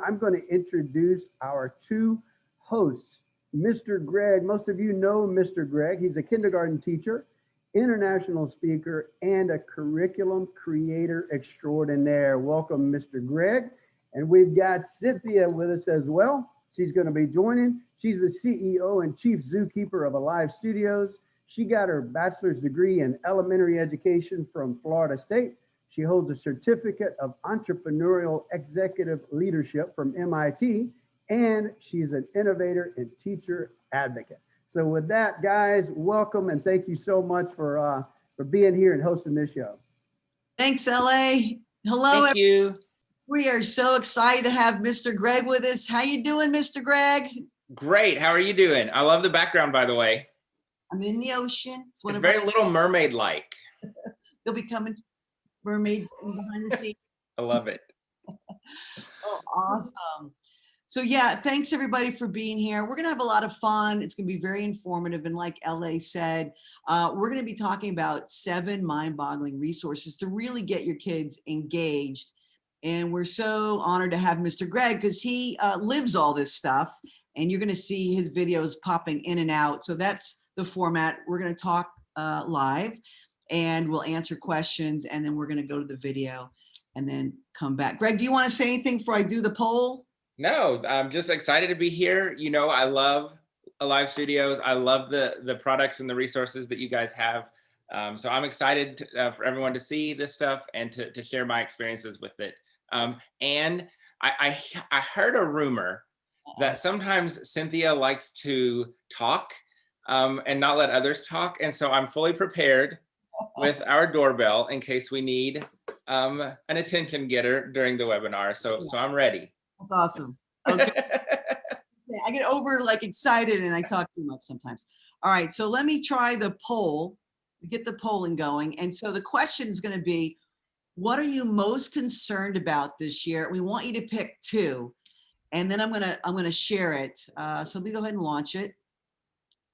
I'm going to introduce our two hosts, Mr. Greg. Most of you know Mr. Greg. He's a kindergarten teacher, international speaker, and a curriculum creator extraordinaire. Welcome, Mr. Greg. And we've got Cynthia with us as well. She's going to be joining. She's the CEO and chief zookeeper of Alive Studios. She got her bachelor's degree in elementary education from Florida State. She holds a certificate of entrepreneurial executive leadership from MIT, and she's an innovator and teacher advocate. So with that, guys, welcome and thank you so much for being here and hosting this show. Thanks, LA. Hello. Thank you. We are so excited to have Mr. Greg with us. How you doing, Mr. Greg? Great. How are you doing? I love the background, by the way. I'm in the ocean. It's very Little Mermaid-like. They'll be coming. Mermaid behind the scenes. I love it. Oh, awesome. So yeah, thanks everybody for being here. We're gonna have a lot of fun. It's gonna be very informative. And like LA said, we're gonna be talking about 7 mind-boggling resources to really get your kids engaged. And we're so honored to have Mr. Greg because he lives all this stuff and you're gonna see his videos popping in and out. So that's the format. We're gonna talk live and we'll answer questions and then we're gonna go to the video and then come back. Greg, do you wanna say anything before I do the poll? No, I'm just excited to be here. You know, I love Alive Studios. I love the products and the resources that you guys have. So I'm excited for everyone to see this stuff and to share my experiences with it. And I heard a rumor that sometimes Cynthia likes to talk and not let others talk. And so I'm fully prepared with our doorbell in case we need an attention getter during the webinar. So I'm ready. That's awesome. Okay. I get over like excited and I talk too much sometimes. All right, so let me try the poll, get the polling going. And so the question is going to be, what are you most concerned about this year? We want you to pick 2, and then I'm gonna share it. So let me go ahead and launch it,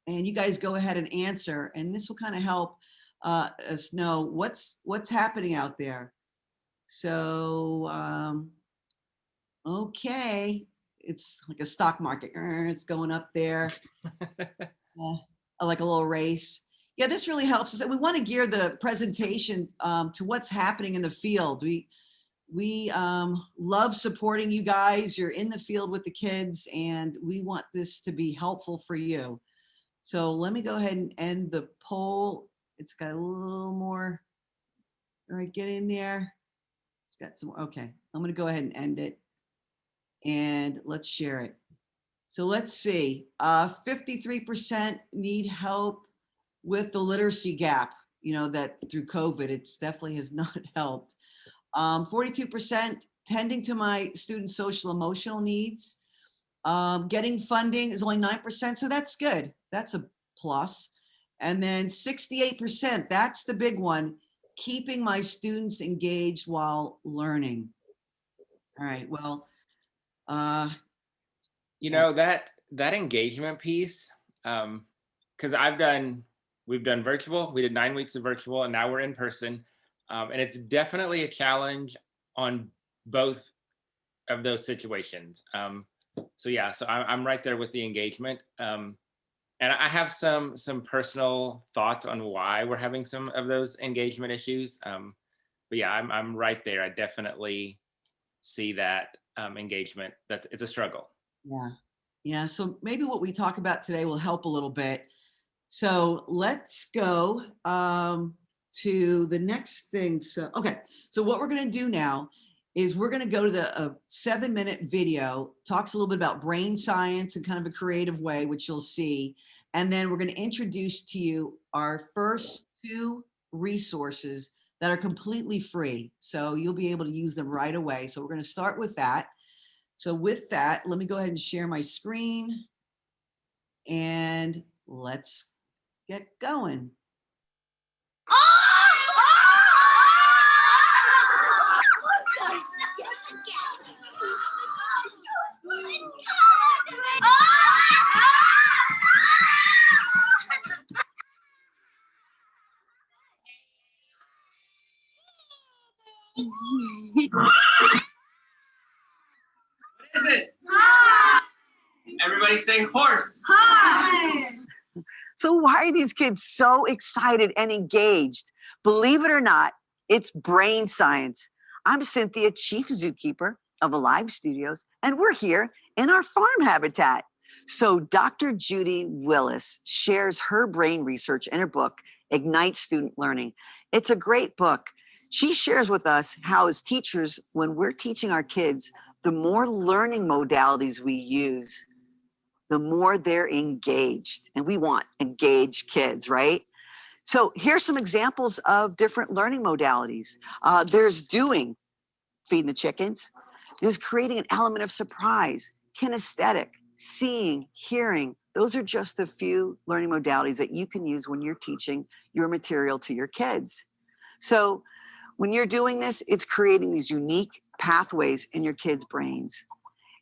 and you guys go ahead and answer, and this will kind of help us know what's happening out there. So okay, it's like a stock market. It's going up there, like a little race. Yeah, this really helps us. And we want to gear the presentation to what's happening in the field. We love supporting you guys. You're in the field with the kids, and we want this to be helpful for you. So let me go ahead and end the poll. It's got a little more. All right, get in there. It's got some. Okay, I'm going to go ahead and end it. And let's share it. So let's see, 53% need help with the literacy gap, you know, that through COVID, it definitely has not helped. 42% tending to my students' social emotional needs. Getting funding is only 9%, so that's good. That's a plus. And then 68%, that's the big one, keeping my students engaged while learning. All right, well, you know, that engagement piece, because we've done virtual, we did 9 weeks of virtual, and now we're in person. And it's definitely a challenge on both of those situations. So yeah, so I'm right there with the engagement. And I have some personal thoughts on why we're having some of those engagement issues. But yeah, I'm right there. I definitely see that engagement. It's a struggle. Yeah. So maybe what we talk about today will help a little bit. So let's go to the next thing. So, okay. So what we're going to do now is we're going to go to the 7-minute video, talks a little bit about brain science in kind of a creative way, which you'll see. And then we're going to introduce to you our first 2 resources that are completely free. So you'll be able to use them right away. So we're going to start with that. So with that, let me go ahead and share my screen and let's get going. What Everybody say horse. Hi. So why are these kids so excited and engaged? Believe it or not, it's brain science. I'm Cynthia, Chief Zookeeper of Alive Studios, and we're here in our farm habitat. So Dr. Judy Willis shares her brain research in her book, Ignite Student Learning. It's a great book. She shares with us how as teachers, when we're teaching our kids, the more learning modalities we use, the more they're engaged. And we want engaged kids, right? So here's some examples of different learning modalities. There's doing, feeding the chickens. There's creating an element of surprise, kinesthetic, seeing, hearing. Those are just a few learning modalities that you can use when you're teaching your material to your kids. So when you're doing this, it's creating these unique pathways in your kids' brains,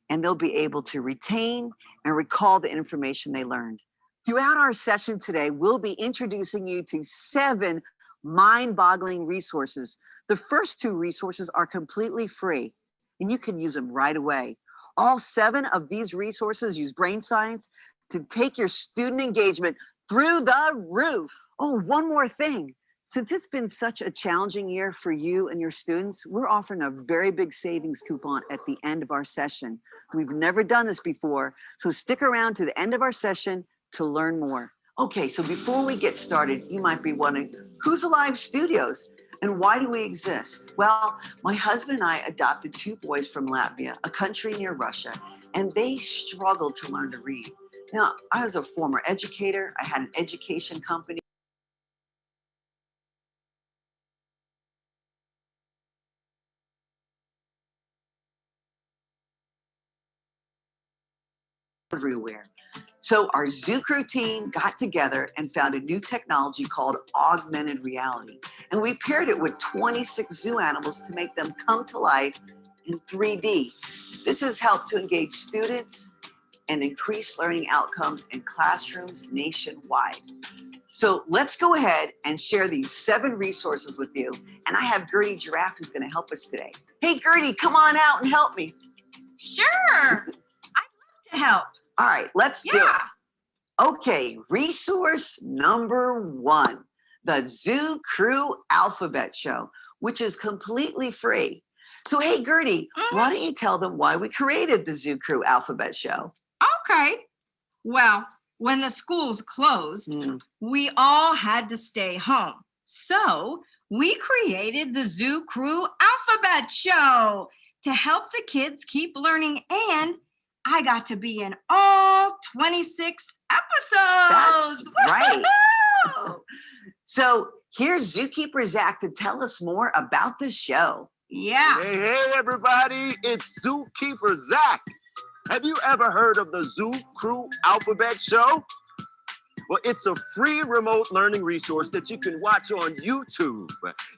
and they'll be able to retain and recall the information they learned. Throughout our session today, we'll be introducing you to 7 mind-boggling resources. The first 2 resources are completely free, and you can use them right away. All 7 of these resources use brain science to take your student engagement through the roof. Oh, one more thing. Since it's been such a challenging year for you and your students, we're offering a very big savings coupon at the end of our session. We've never done this before, so stick around to the end of our session to learn more. Okay, so before we get started, you might be wondering, who's Alive Studios and why do we exist? Well, my husband and I adopted 2 boys from Latvia, a country near Russia, and they struggled to learn to read. Now, I was a former educator. I had an education company. Everywhere. So our Zoo Crew team got together and found a new technology called Augmented Reality. And we paired it with 26 zoo animals to make them come to life in 3D. This has helped to engage students and increase learning outcomes in classrooms nationwide. So let's go ahead and share these 7 resources with you. And I have Gertie Giraffe who's going to help us today. Hey, Gertie, come on out and help me. Sure. I'd love to help. All right, let's do it. Okay, resource number 1, the Zoo Crew Alphabet Show, which is completely free. So, hey, Gertie, why don't you tell them why we created the Zoo Crew Alphabet Show? Okay. Well, when the schools closed, we all had to stay home. So we created the Zoo Crew Alphabet Show to help the kids keep learning, and I got to be in all 26 episodes. That's right. So here's Zookeeper Zach to tell us more about the show. Yeah. Hey, everybody, it's Zookeeper Zach. Have you ever heard of the Zoo Crew Alphabet Show? Well, it's a free remote learning resource that you can watch on YouTube.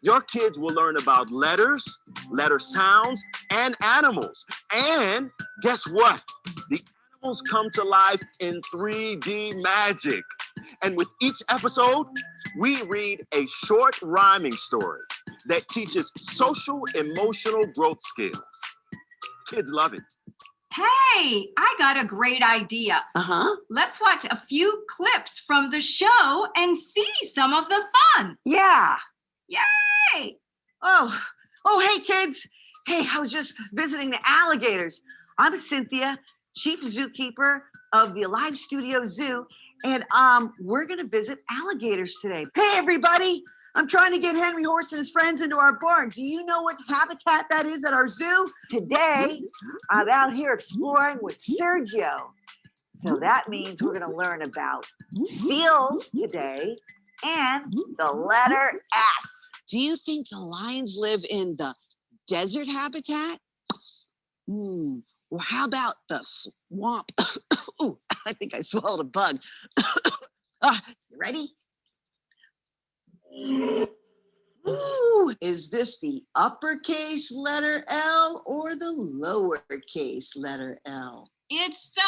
Your kids will learn about letters, letter sounds, and animals. And guess what? The animals come to life in 3D magic. And with each episode, we read a short rhyming story that teaches social emotional growth skills. Kids love it. Hey, I got a great idea. Let's watch a few clips from the show and see some of the fun. Yeah. Yay! Oh, hey, kids. Hey, I was just visiting the alligators. I'm Cynthia, Chief Zookeeper of the Alive Studio Zoo, and we're going to visit alligators today. Hey, everybody. I'm trying to get Henry Horse and his friends into our barn. Do you know what habitat that is at our zoo? Today, I'm out here exploring with Sergio. So that means we're going to learn about seals today and the letter S. Do you think the lions live in the desert habitat? Or how about the swamp? Ooh, I think I swallowed a bug. You ready? Ooh, is this the uppercase letter L or the lowercase letter L? It's the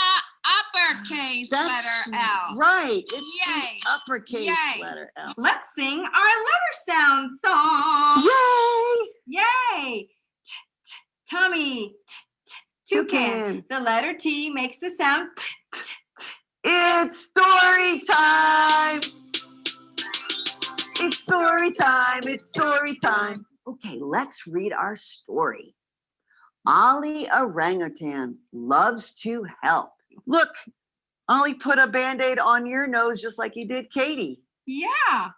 uppercase letter L. Right, it's Yay. the uppercase Yay. letter L. Let's sing our letter sound song. Yay! Yay! Tommy. Toucan. The letter T makes the sound It's story time. It's story time. It's story time. Okay, let's read our story. Ollie Orangutan loves to help. Look, Ollie put a Band-Aid on your nose just like he did Katie. Yeah.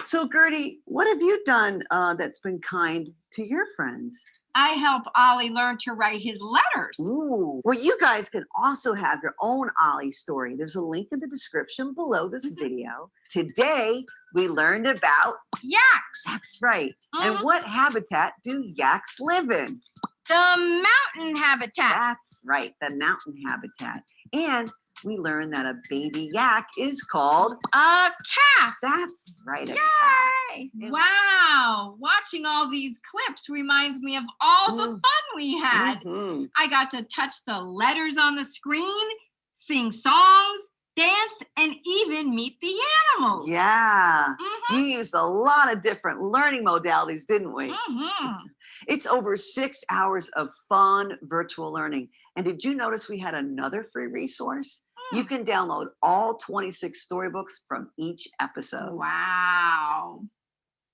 So Gertie, what have you done that's been kind to your friends? I help Ollie learn to write his letters. Ooh. Well, you guys can also have your own Ollie story. There's a link in the description below this video. Today, we learned about Yaks. that's right. And what habitat do yaks live in? The mountain habitat. That's right, the mountain habitat. And we learned that a baby yak is called A calf. that's right. Yay! Wow. Watching all these clips reminds me of all the fun we had. Mhm. I got to touch the letters on the screen, sing songs, dance, and even meet the animals. Yeah. Mhm. You used a lot of different learning modalities, didn't we? Mhm. It's over 6 hours of fun virtual learning. And did you notice we had another free resource? You can download all 26 storybooks from each episode. Wow.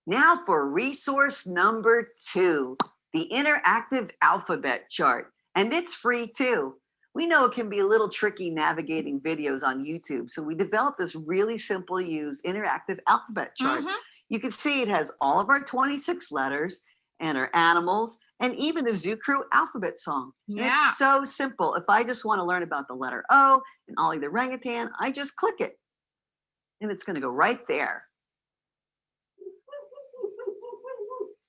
Now for resource number 2, the interactive alphabet chart. And it's free too. We know it can be a little tricky navigating videos on YouTube, so we developed this really simple to use interactive alphabet chart. You can see it has all of our 26 letters and our animals and even the Zoo Crew alphabet song. And Yeah. it's so simple. If I just want to learn about the letter O and Ollie the orangutan, I just click it and it's going to go right there.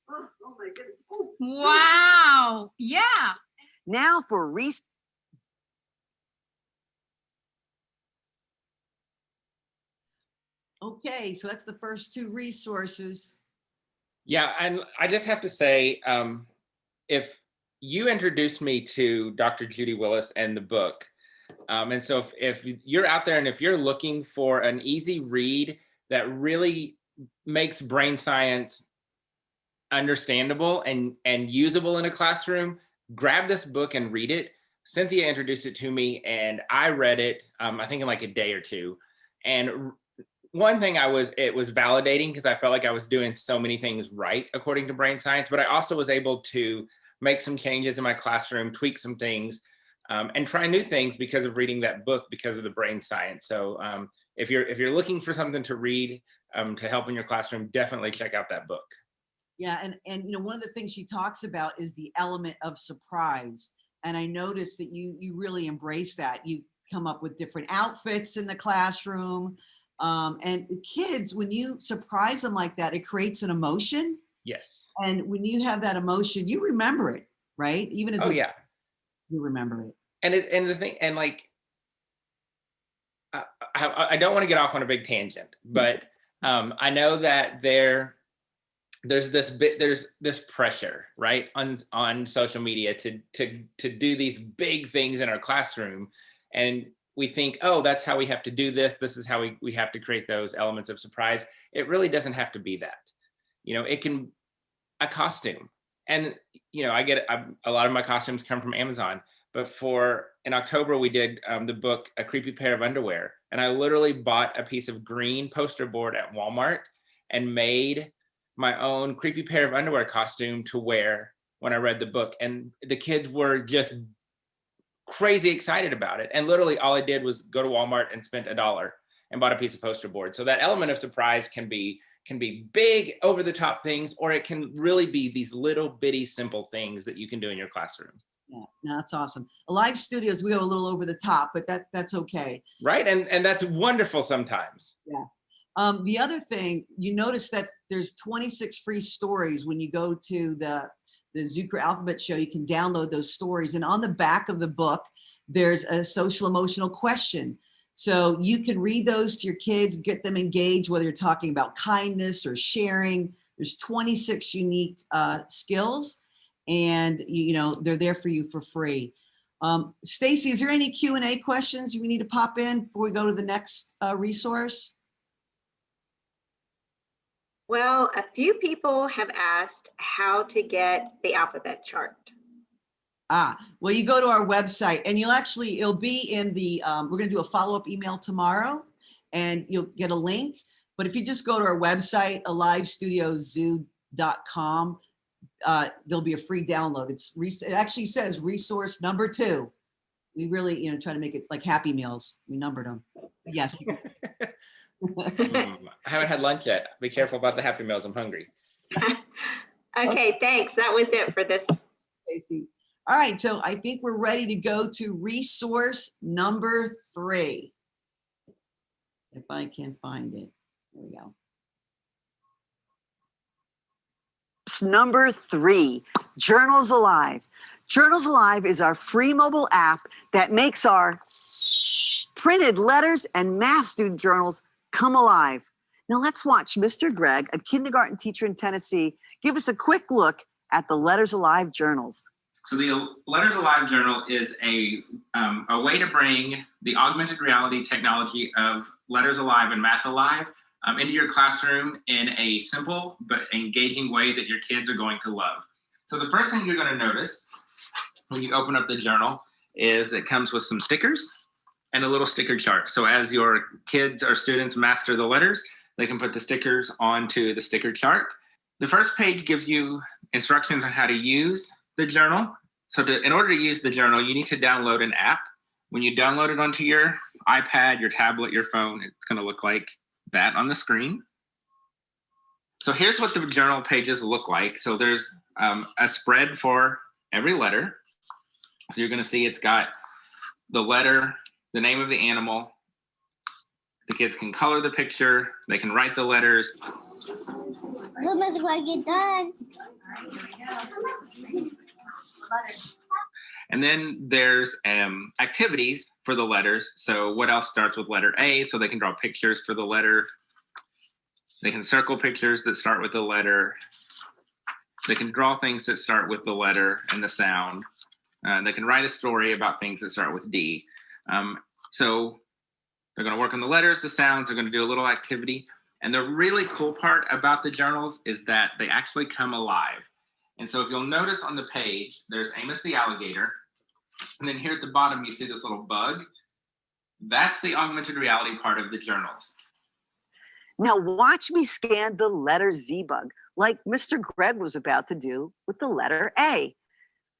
Oh my goodness. Wow. Yeah. Now for Okay, so that's the first 2 resources. Yeah, and I just have to say, if you introduced me to Dr. Judy Willis and the book, and so if you're out there and if you're looking for an easy read that really makes brain science understandable and usable in a classroom, grab this book and read it. Cynthia introduced it to me and I read it, I think in like a day or 2. And one thing it was validating because I felt like I was doing so many things right according to brain science, but I also was able to make some changes in my classroom, tweak some things, and try new things because of reading that book because of the brain science. So if you're looking for something to read to help in your classroom, definitely check out that book. Yeah, and you know, one of the things she talks about is the element of surprise. And I noticed that you really embrace that. You come up with different outfits in the classroom. And the kids, when you surprise them like that, it creates an emotion. Yes. And when you have that emotion, you remember it, right? Even as yeah, you remember it. and the thing, and like I don't want to get off on a big tangent, but I know that there's this pressure, right, on social media to do these big things in our classroom, and we think, oh, that's how we have to do this. This is how we have to create those elements of surprise. It really doesn't have to be that. You know, it can a costume, and you know, a lot of my costumes come from Amazon. But in October, we did the book A Creepy Pair of Underwear, and I literally bought a piece of green poster board at Walmart and made my own creepy pair of underwear costume to wear when I read the book. And the kids were just crazy excited about it. And literally all I did was go to Walmart and spent $1 and bought a piece of poster board. So that element of surprise can be big over the top things, or it can really be these little bitty simple things that you can do in your classroom. Yeah, no, that's awesome. Live studios, we go a little over the top, but that's okay. Right, and that's wonderful sometimes. Yeah. The other thing, you notice that there's 26 free stories when you go to the Zookeeper Alphabet Show. You can download those stories, and on the back of the book, there's a social emotional question. So you can read those to your kids, get them engaged, whether you're talking about kindness or sharing. There's 26 unique skills, and you know they're there for you for free. Stacy, is there any Q&A questions we need to pop in before we go to the next resource? Well, a few people have asked how to get the alphabet chart. Well, you go to our website and it'll be in the, we're going to do a follow-up email tomorrow and you'll get a link. But if you just go to our website, alivestudiozoo.com, there'll be a free download. It actually says resource number 2. We really, try to make it like Happy Meals. We numbered them. Yes. I haven't had lunch yet. Be careful about the Happy Meals. I'm hungry. Okay, thanks. That was it for this. Stacy. All right, so I think we're ready to go to resource number 3. If I can find it. There we go. Number 3, Journals Alive. Journals Alive is our free mobile app that makes our printed letters and math student journals come alive. Now let's watch Mr. Greg, a kindergarten teacher in Tennessee, give us a quick look at the Letters Alive journals. So the Letters Alive journal is a way to bring the augmented reality technology of Letters Alive and Math Alive into your classroom in a simple but engaging way that your kids are going to love. So the first thing you're going to notice when you open up the journal is it comes with some stickers and a little sticker chart. So as your kids or students master the letters, they can put the stickers onto the sticker chart. The first page gives you instructions on how to use the journal. So in order to use the journal, you need to download an app. When you download it onto your iPad, your tablet, your phone, it's going to look like that on the screen. So here's what the journal pages look like. So there's a spread for every letter. So you're going to see it's got the letter, the name of the animal. The kids can color the picture. They can write the letters. Look, Mr. Greg, get done. And then there's activities for the letters. So what else starts with letter A? So they can draw pictures for the letter. They can circle pictures that start with the letter. They can draw things that start with the letter and the sound. They can write a story about things that start with D. So they're going to work on the letters, the sounds. They're going to do a little activity. And the really cool part about the journals is that they actually come alive. And so if you'll notice on the page, there's Amos the alligator. And then here at the bottom, you see this little bug. That's the augmented reality part of the journals. Now watch me scan the letter Z bug, like Mr. Greg was about to do with the letter A.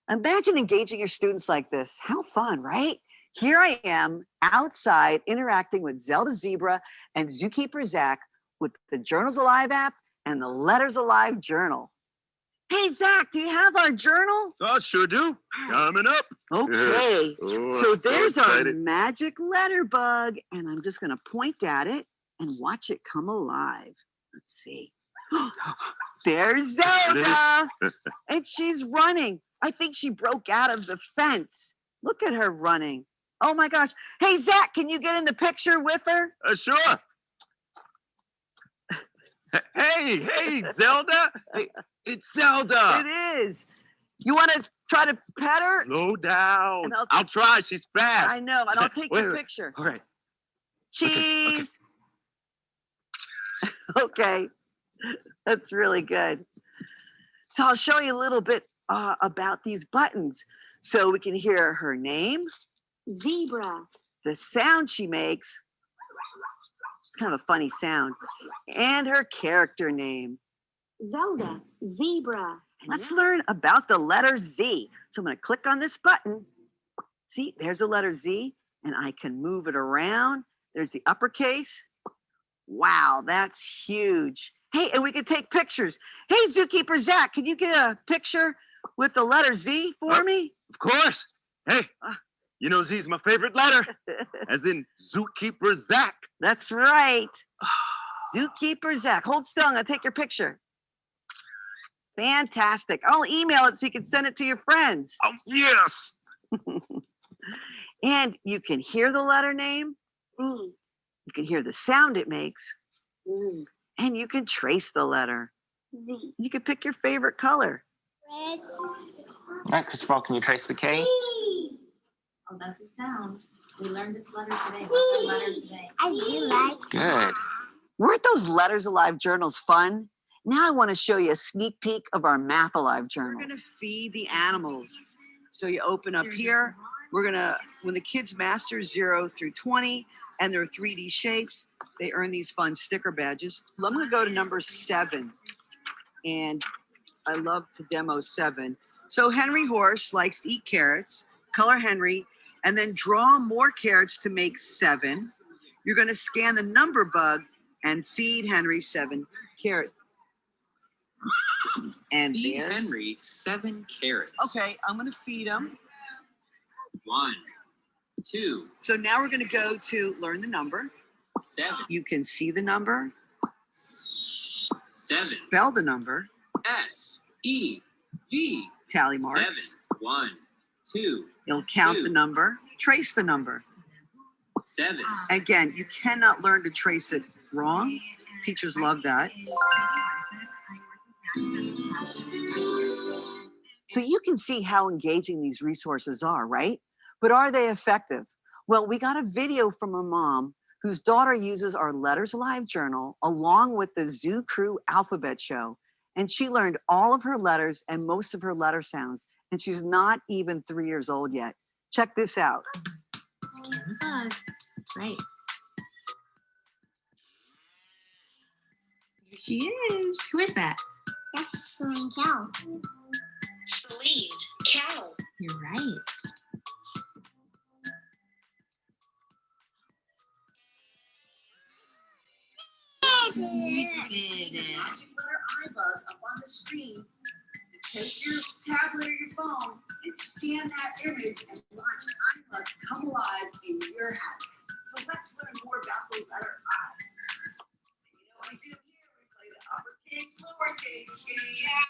Imagine engaging your students like this. How fun, right? Here I am outside interacting with Zelda Zebra and Zookeeper Zach with the Journals Alive app and the Letters Alive journal. Hey, Zach, do you have our journal? I sure do. Coming up. Okay. Oh, So I'm there's our excited. magic letter bug, and I'm just going to point at it and watch it come alive. Let's see. There's Zelda, and she's running. I think she broke out of the fence. Look at her running. Oh my gosh. Hey, Zach, can you get in the picture with her? Sure. Hey, Zelda. Hey, it's Zelda. It is. You want to try to pet her? Slow down. And I'll try. She's fast. I know, and I'll take Wait, your wait. picture. All right. Cheese. Okay. That's really good. So I'll show you a little bit about these buttons so we can hear her name, Zebra. the sound she makes. It's kind of a funny sound. And her character name. Zelda. Zebra. Let's learn about the letter Z. So I'm going to click on this button. See, there's the letter Z, and I can move it around. There's the uppercase. Wow, that's huge. Hey, and we can take pictures. Hey, Zookeeper Zach, can you get a picture with the letter Z for me? Of course. Hey, you know Z's my favorite letter, as in Zookeeper Zach. That's right. Zookeeper Zach. Hold still, I'm going to take your picture. Fantastic. I'll email it so you can send it to your friends. Oh, yes. And you can hear the letter name. Z. You can hear the sound it makes. Z. And you can trace the letter. Z. You can pick your favorite color. Red. All right, Christopher, can you trace the K? Z. Oh, that's the sound. We learned this letter today. Z. Letter today. I do like Good. Weren't those Letters Alive journals fun? Now I want to show you a sneak peek of our Math Alive journal. We're going to feed the animals. So you open up here. We're gonna, when the kids master 0 through 20 and their 3D shapes, they earn these fun sticker badges. I'm gonna go to number 7. And I love to demo 7. So Henry Horse likes to eat carrots, color Henry, and then draw more carrots to make 7. You're gonna scan the number bug and feed Henry 7 carrots. And Feed there's Henry 7 carrots. Okay, I'm gonna feed him. 1, 2, So now we're gonna go to learn the number. 7, You can see the number, 7, spell the number, S, E, G, tally 7, marks. 1, 2, You'll count 2. the number, trace the number. 7. Again, you cannot learn to trace it wrong. Teachers love that. So you can see how engaging these resources are, right? But are they effective? Well, we got a video from a mom whose daughter uses our Letters Live journal along with the Zoo Crew Alphabet Show. And she learned all of her letters and most of her letter sounds. And she's not even 3 years old yet. Check this out. Right. Here she is. Who is that? That's Celine Cow. Celine Cow. You're right. You did it. Magic letter iBug up on the screen. Take your tablet or your phone and scan that image and watch iBug come alive in your house. So let's learn more about the letter I. And you know what we do here? We play the uppercase, lowercase game.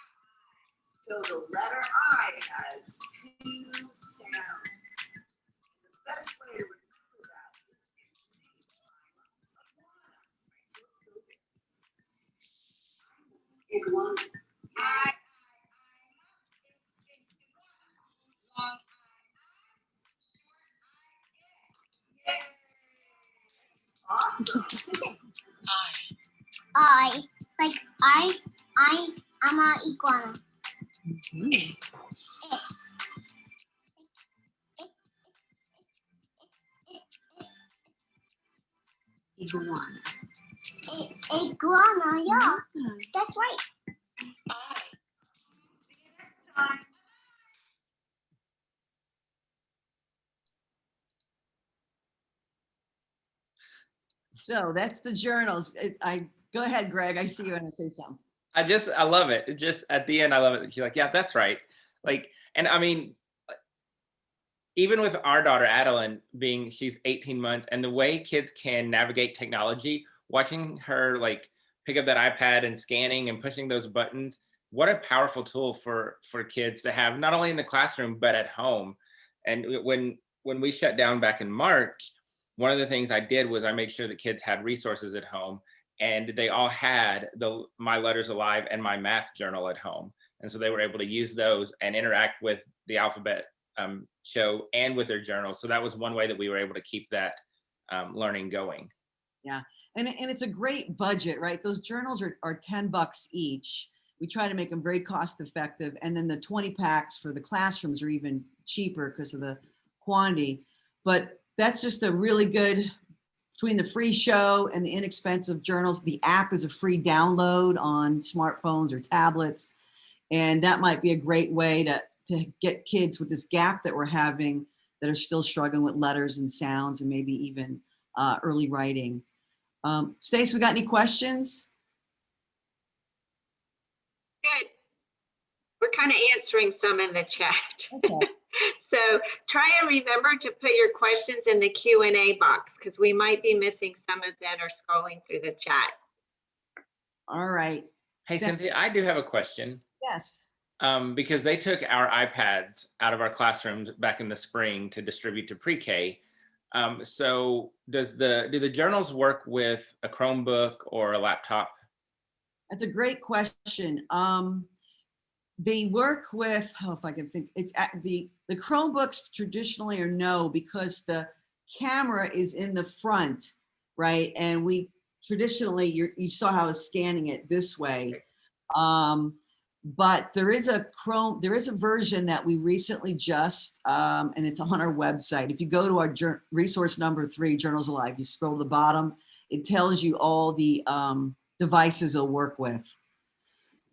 So the letter I has 2 sounds. The best way to remember that is iguana. I. Awesome. I. Like I'm a iguana. Iguana. Iguana, yeah. That's right. See you next time. So that's the journals. I go ahead, Greg. I see you want to say something. I love it. It just at the end, I love it. She's like, yeah, that's right. Like, and I mean, even with our daughter Adeline she's 18 months, and the way kids can navigate technology, watching her like pick up that iPad and scanning and pushing those buttons, what a powerful tool for kids to have, not only in the classroom, but at home. And when we shut down back in March, one of the things I did was I made sure that kids had resources at home, and they all had my Letters Alive and my math journal at home. And so they were able to use those and interact with the alphabet show and with their journals. So that was one way that we were able to keep that learning going. Yeah, and it's a great budget, right? Those journals are $10 each. We try to make them very cost effective. And then the 20 packs for the classrooms are even cheaper because of the quantity. But that's just a really good, between the free show and the inexpensive journals, the app is a free download on smartphones or tablets. And that might be a great way to get kids with this gap that we're having that are still struggling with letters and sounds and maybe even early writing. Stace, we got any questions? Good. We're kind of answering some in the chat. Okay. So try and remember to put your questions in the Q&A box because we might be missing some of them or scrolling through the chat. All right. Hey, Cynthia, I do have a question. Yes. Because they took our iPads out of our classrooms back in the spring to distribute to pre-K. So do the journals work with a Chromebook or a laptop? That's a great question. They work with, if I can think, it's at the Chromebooks traditionally are no, because the camera is in the front, right? And we traditionally, you saw how I was scanning it this way. but there is a version that we recently just, and it's on our website. If you go to our resource number 3, Journals Alive, you scroll to the bottom, it tells you all the devices it'll work with.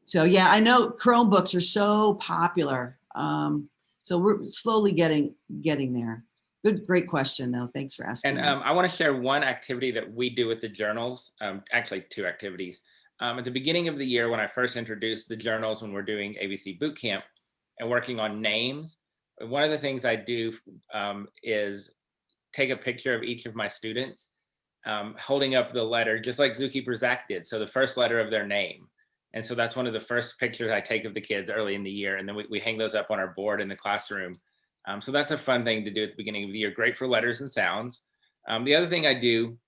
So yeah, I know Chromebooks are so popular. So we're slowly getting there. Great question though. Thanks for asking. And I want to share one activity that we do with the journals, actually 2 activities. At the beginning of the year, when I first introduced the journals, when we're doing ABC Bootcamp and working on names, one of the things I do is take a picture of each of my students holding up the letter, just like Zookeeper Zach did. So the first letter of their name. And so that's one of the first pictures I take of the kids early in the year. And then we hang those up on our board in the classroom. So that's a fun thing to do at the beginning of the year. Great for letters and sounds. The other thing I do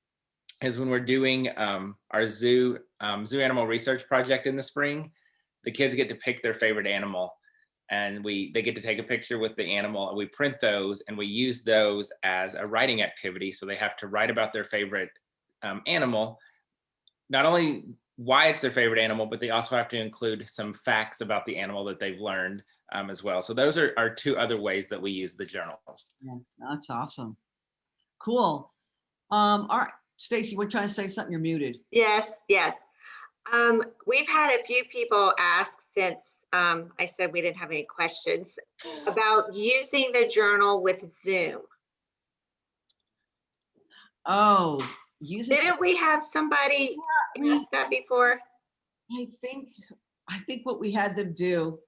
is when we're doing our zoo animal research project in the spring, the kids get to pick their favorite animal, and they get to take a picture with the animal, and we print those and we use those as a writing activity. So they have to write about their favorite animal, not only why it's their favorite animal, but they also have to include some facts about the animal that they've learned as well. So those are 2 other ways that we use the journals. Yeah, that's awesome. Cool. All right. Stacy, we're trying to say something. You're muted. Yes. We've had a few people ask since I said we didn't have any questions about using the journal with Zoom. Oh, Didn't we have somebody ask that before? I think what we had them do,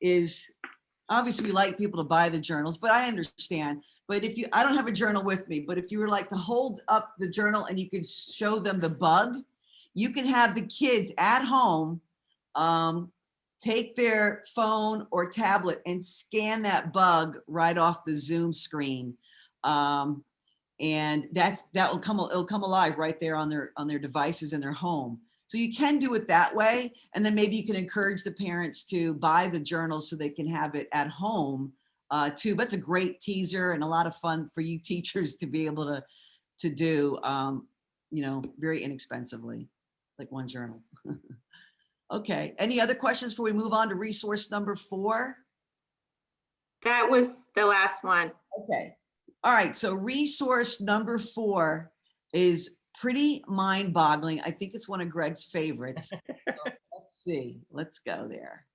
is obviously we like people to buy the journals, but I understand. But I don't have a journal with me, but if you were like to hold up the journal and you could show them the bug, you can have the kids at home take their phone or tablet and scan that bug right off the Zoom screen. And it'll come alive right there on their devices in their home. So you can do it that way. And then maybe you can encourage the parents to buy the journals so they can have it at home too. But it's a great teaser and a lot of fun for you teachers to be able to do, very inexpensively, like one journal. Okay. Any other questions before we move on to resource number 4? That was the last one. Okay. All right. So resource number 4 is pretty mind-boggling. I think it's one of Greg's favorites. So let's see. Let's go there.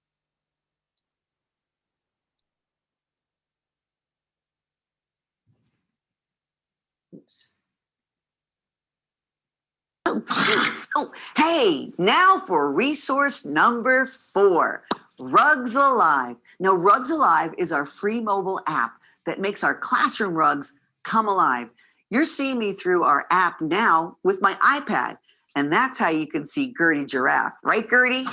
Oops. Oh, hey, now for resource number 4, Rugs Alive. Now, Rugs Alive is our free mobile app that makes our classroom rugs come alive. You're seeing me through our app now with my iPad, and that's how you can see Gertie Giraffe, right, Gertie?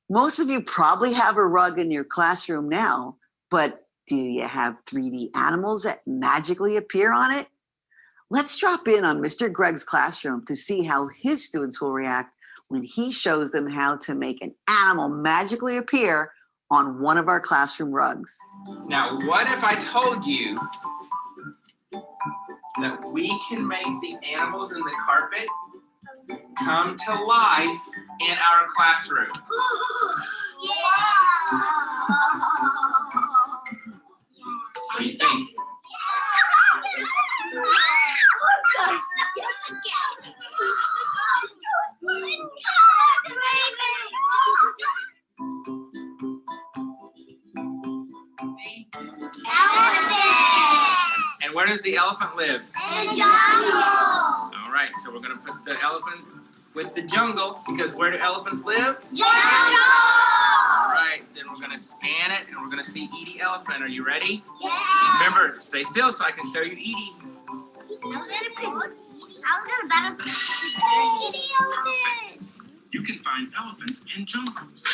Most of you probably have a rug in your classroom now, but do you have 3D animals that magically appear on it? Let's drop in on Mr. Greg's classroom to see how his students will react when he shows them how to make an animal magically appear on one of our classroom rugs. Now, what if I told you that we can make the animals in the carpet come to life in our classroom? What do you think? And where does the elephant live? In the jungle. All right, so we're gonna put the elephant with the jungle, because where do elephants live? Jungle. All right, then we're gonna scan it and we're gonna see Edie Elephant. Are you ready? Yeah. Remember, stay still so I can show you Edie. You can find elephants in jungles.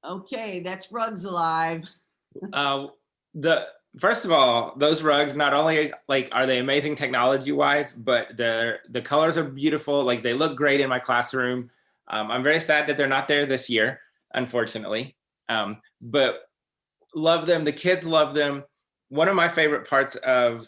Okay, that's Rugs Alive. First of all, those rugs, not only like are they amazing technology wise, but the colors are beautiful. Like they look great in my classroom. I'm very sad that they're not there this year, unfortunately. But love them. The kids love them. One of my favorite parts of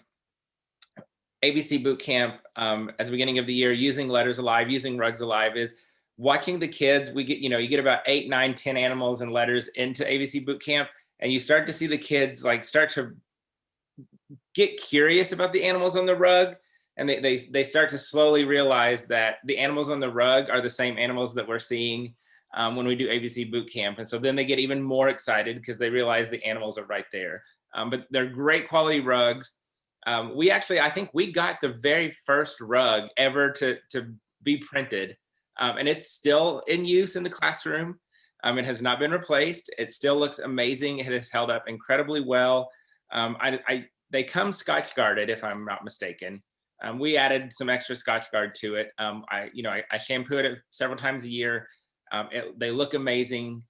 ABC Bootcamp at the beginning of the year, using Letters Alive, using Rugs Alive, is watching the kids. We get, you get about 8, 9, 10 animals and letters into ABC Bootcamp, and you start to see the kids like start to get curious about the animals on the rug, and they start to slowly realize that the animals on the rug are the same animals that we're seeing when we do ABC Bootcamp. And so then they get even more excited because they realize the animals are right there. But they're great quality rugs. I think we got the very first rug ever to be printed, and it's still in use in the classroom. It has not been replaced. It still looks amazing. It has held up incredibly well. They come Scotch guarded, if I'm not mistaken. We added some extra Scotch guard to it. I shampoo it several times a year. They look amazing.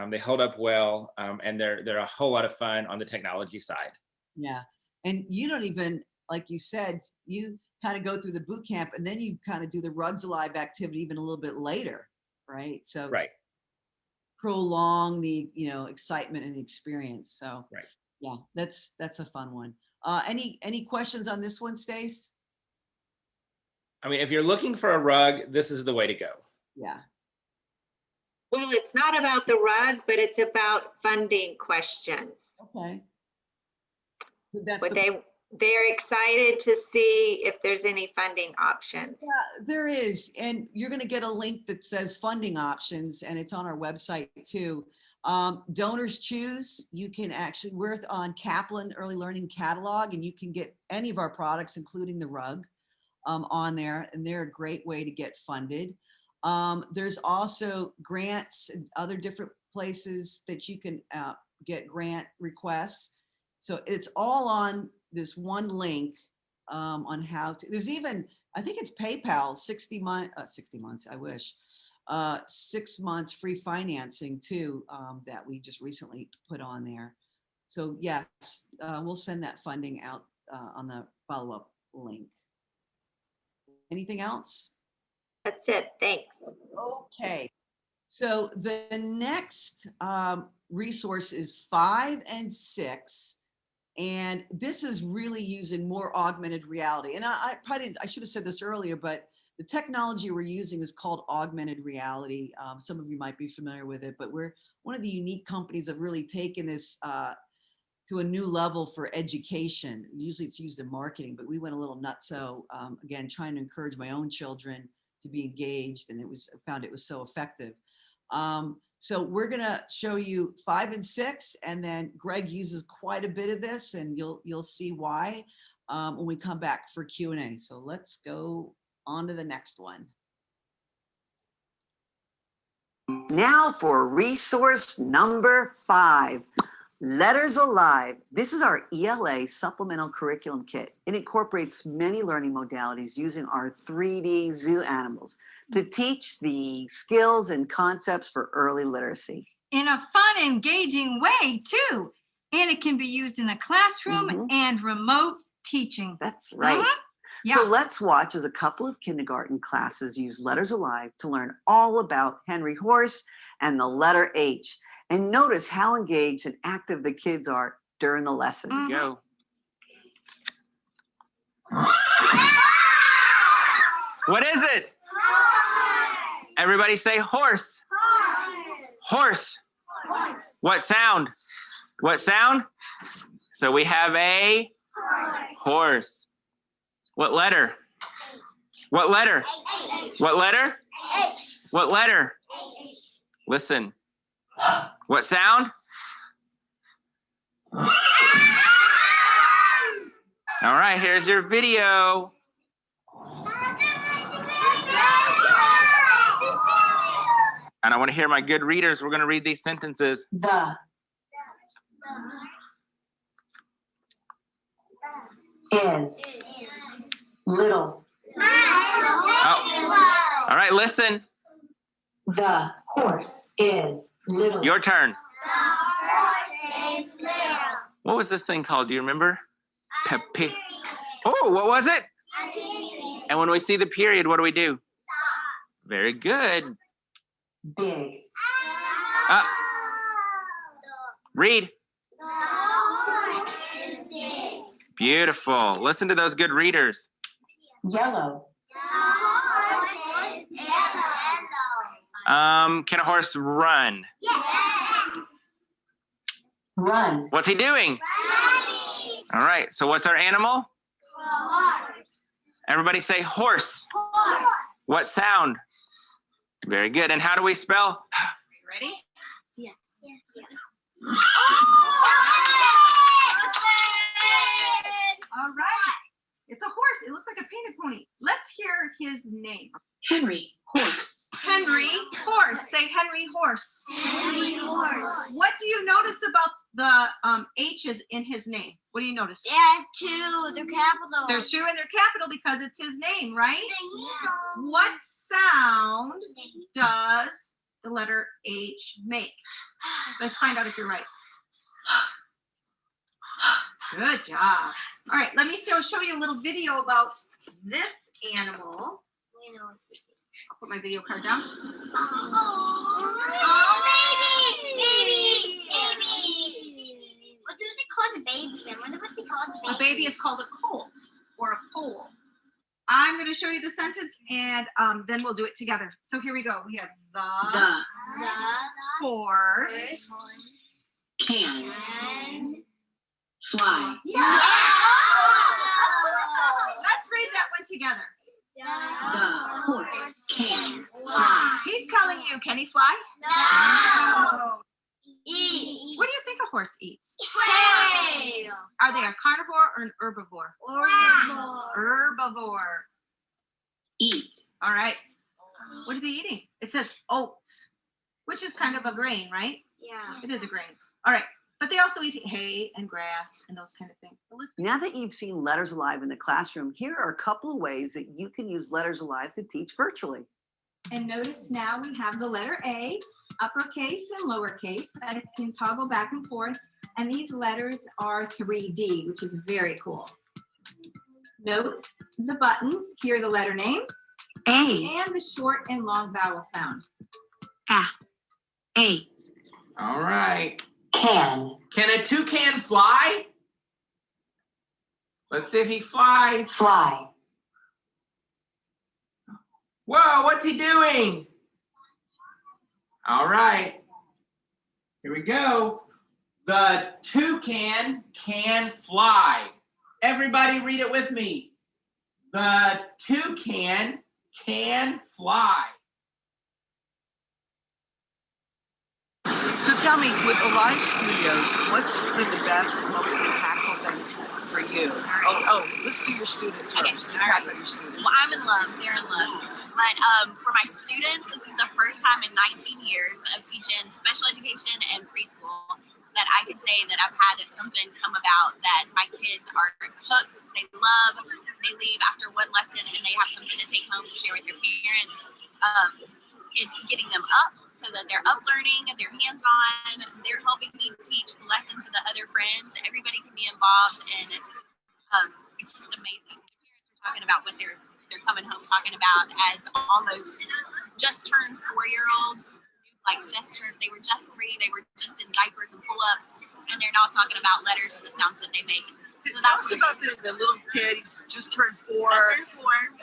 They hold up well, and they're a whole lot of fun on the technology side. Yeah. And you don't even, like you said, you kind of go through the boot camp and then you kind of do the Rugs Alive activity even a little bit later, right? So right. Prolong the, excitement and the experience. So right. Yeah, that's a fun one. Any questions on this one, Stace? I mean, if you're looking for a rug, this is the way to go. Yeah. Well, it's not about the rug, but it's about funding questions. Okay. But they're excited to see if there's any funding options. Yeah, there is. And you're going to get a link that says funding options, and it's on our website too. Donors choose. You can actually, we're on Kaplan Early Learning Catalog, and you can get any of our products, including the rug, on there, and they're a great way to get funded. There's also grants and other different places that you can get grant requests. So it's all on this one link on how to, there's even, I think it's PayPal, 60 months, I wish, 6 months free financing too, that we just recently put on there. So yes, we'll send that funding out on the follow-up link. Anything else? That's it, thanks. Okay, so the next resource is 5 and 6. And this is really using more augmented reality. And I should have said this earlier, but the technology we're using is called augmented reality. Some of you might be familiar with it, but we're one of the unique companies that have really taken this to a new level for education. Usually it's used in marketing, but we went a little nutso, again, trying to encourage my own children to be engaged, and I found it was so effective. So we're gonna show you 5 and 6, and then Greg uses quite a bit of this, and you'll see why when we come back for Q&A. So let's go on to the next one. Now for resource number 5, Letters Alive. This is our ELA Supplemental Curriculum Kit. It incorporates many learning modalities using our 3D zoo animals to teach the skills and concepts for early literacy. In a fun, engaging way, too. And it can be used in the classroom and remote teaching. That's right. Yeah. So let's watch as a couple of kindergarten classes use Letters Alive to learn all about Henry Horse and the letter H. And notice how engaged and active the kids are during the lessons. Go. What is it? Everybody say horse. Horse. Horse. What sound? What sound? So we have a horse. What letter? What letter? What letter? What letter? Listen. What sound? All right, here's your video. And I want to hear my good readers. We're going to read these sentences. The is little. Oh. All right, listen. The horse is little. Your turn. What was this thing called? Do you remember? Oh, what was it? And when we see the period, what do we do? Very good. Big. Read. Beautiful. Listen to those good readers. Yellow. Can a horse run? Run. What's he doing? All right. So what's our animal? Everybody say horse. What sound? Very good. And how do we spell? Ready? Yeah. All right. It's a horse. It looks like a painted pony. Let's hear his name. Henry. Horse. Henry Horse. Say Henry Horse. Henry Horse. What do you notice about the H's in his name? What do you notice? There's two. They're capital. There's two in their capital because it's his name, right? What sound does the letter H make? Let's find out if you're right. Good job. All right, let me show you a little video about this animal. I'll put my video card down. Oh, baby. What do they call the baby? I wonder what they call the baby. A baby is called a colt or a foal. I'm going to show you the sentence and then we'll do it together. So here we go. We have the horse Can. Fly. Yeah. Let's read that one together. The horse can fly. He's telling you, can he fly? No. Eat. What do you think a horse eats? Kale. Are they a carnivore or an herbivore? Herbivore. Eat. All right. What is he eating? It says oats, which is kind of a grain, right? Yeah. It is a grain. All right. But they also eat hay and grass and those kind of things. So Now that you've seen Letters Alive in the classroom, here are a couple of ways that you can use Letters Alive to teach virtually. And notice now we have the letter A, uppercase and lowercase, that it can toggle back and forth. And these letters are 3D, which is very cool. Note the buttons, here the letter name, A. and the short and long vowel sound. A. All right. Can. Can a toucan fly? Let's see if he flies. Fly. Whoa, what's he doing? All right. Here we go. The toucan can fly. Everybody read it with me. The toucan can fly. So tell me, with Alive Studios, what's been the best, most impactful thing for you? Oh, let's do your students first. Okay, Let's all talk right. about your students. Well, I'm in love. They're in love. But for my students, this is the first time in 19 years of teaching special education and preschool that I can say that I've had something come about that my kids are hooked. They love. They leave after one lesson and they have something to take home to share with their parents. It's getting them up so that they're up learning, they're hands-on, they're helping me teach the lesson to the other friends. Everybody can be involved, and it's just amazing. The parents are talking about what they're coming home talking about as almost just turned 4-year-olds. Like they were just 3, they were just in diapers and pull-ups, and they're now talking about letters and the sounds that they make. So Tell us about the little kid. He's just turned 4. Just turned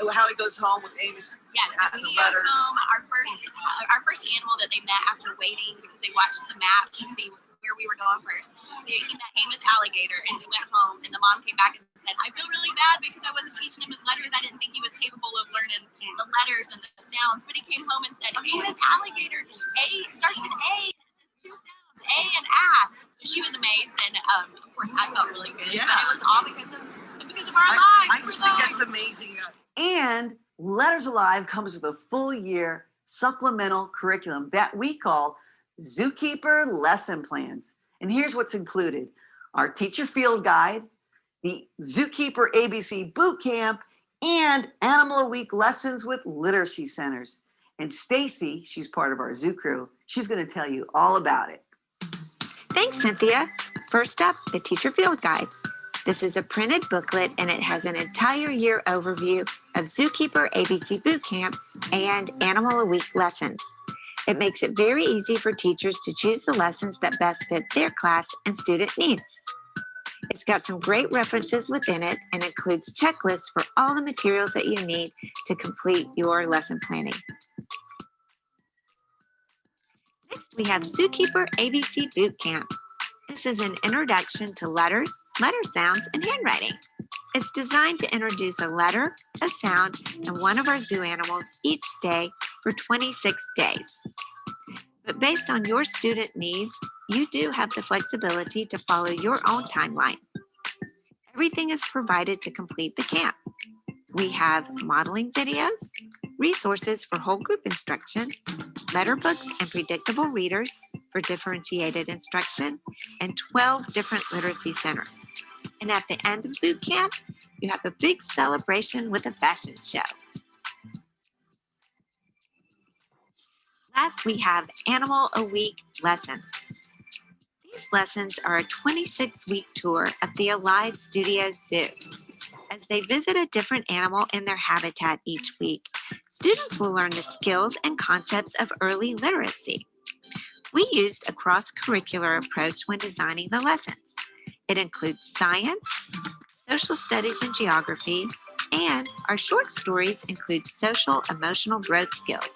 4. How he goes home with Amy's. Yes, so when he goes home, our first animal that they met after waiting because they watched the map to see where we were going first. He met Amos alligator and he went home, and the mom came back and said, "I feel really bad because I wasn't teaching him his letters. I didn't think he was capable of learning the letters and the sounds." But he came home and said, "Amos alligator, A starts with A, and it says 2 sounds, A and A." So she was amazed, and of course I felt really good. Yeah. But it was all because of our lives. I just think that's amazing. And Letters Alive comes with a full year supplemental curriculum that we call Zookeeper lesson plans. And here's what's included: our teacher field guide, the Zookeeper ABC Bootcamp, and Animal a Week lessons with literacy centers. And Stacy, she's part of our zoo crew, she's going to tell you all about it. Thanks, Cynthia. First up, the Teacher Field Guide. This is a printed booklet and it has an entire year overview of Zookeeper ABC Bootcamp and Animal a Week lessons. It makes it very easy for teachers to choose the lessons that best fit their class and student needs. It's got some great references within it and includes checklists for all the materials that you need to complete your lesson planning. Next, we have Zookeeper ABC Bootcamp. This is an introduction to letters, letter sounds, and handwriting. It's designed to introduce a letter, a sound, and one of our zoo animals each day for 26 days. But based on your student needs, you do have the flexibility to follow your own timeline. Everything is provided to complete the camp. We have modeling videos, resources for whole group instruction, letter books and predictable readers for differentiated instruction, and 12 different literacy centers. And at the end of boot camp, you have a big celebration with a fashion show. Last, we have Animal a Week lessons. These lessons are a 26-week tour of the Alive Studio Zoo. As they visit a different animal in their habitat each week, students will learn the skills and concepts of early literacy. We used a cross-curricular approach when designing the lessons. It includes science, social studies and geography, and our short stories include social emotional growth skills.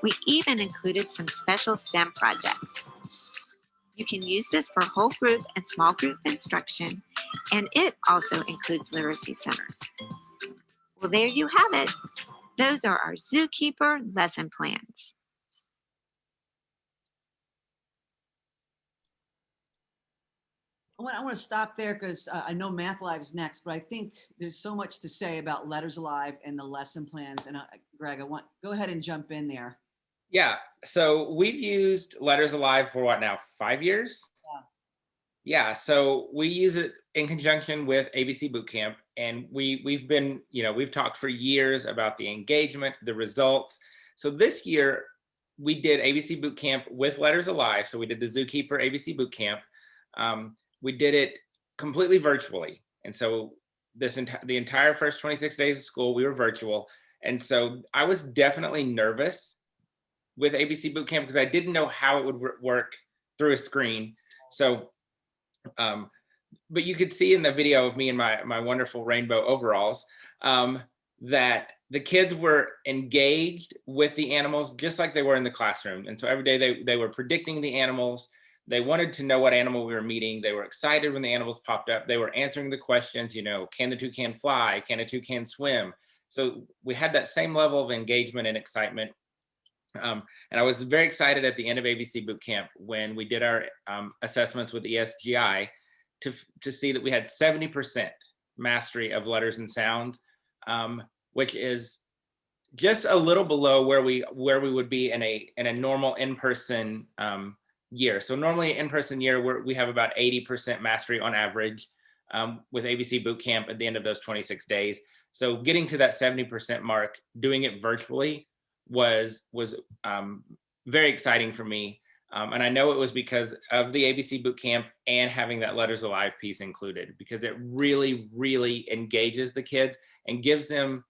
We even included some special STEM projects. You can use this for whole group and small group instruction, and it also includes literacy centers. Well, there you have it. Those are our Zookeeper lesson plans. I want to stop there because I know Math Live's next, but I think there's so much to say about Letters Alive and the lesson plans. And Greg, go ahead and jump in there. Yeah, so we've used Letters Alive for what now, 5 years? Yeah, so we use it in conjunction with ABC Bootcamp, and we've been, we've talked for years about the engagement, the results. So this year we did ABC Bootcamp with Letters Alive. So we did the Zookeeper ABC Bootcamp. We did it completely virtually. And so the entire first 26 days of school, we were virtual. And so I was definitely nervous with ABC Bootcamp because I didn't know how it would work through a screen. So, but you could see in the video of me in my wonderful rainbow overalls that the kids were engaged with the animals just like they were in the classroom. And so every day they were predicting the animals. They wanted to know what animal we were meeting. They were excited when the animals popped up. They were answering the questions, can the toucan fly? Can a toucan swim? So we had that same level of engagement and excitement. And I was very excited at the end of ABC Bootcamp when we did our assessments with ESGI to see that we had 70% mastery of letters and sounds, which is just a little below where we would be in a normal in-person year. So normally in-person year, we have about 80% mastery on average with ABC Bootcamp at the end of those 26 days. So getting to that 70% mark, doing it virtually was very exciting for me. And I know it was because of the ABC Bootcamp and having that Letters Alive piece included, because it really, really engages the kids and gives them,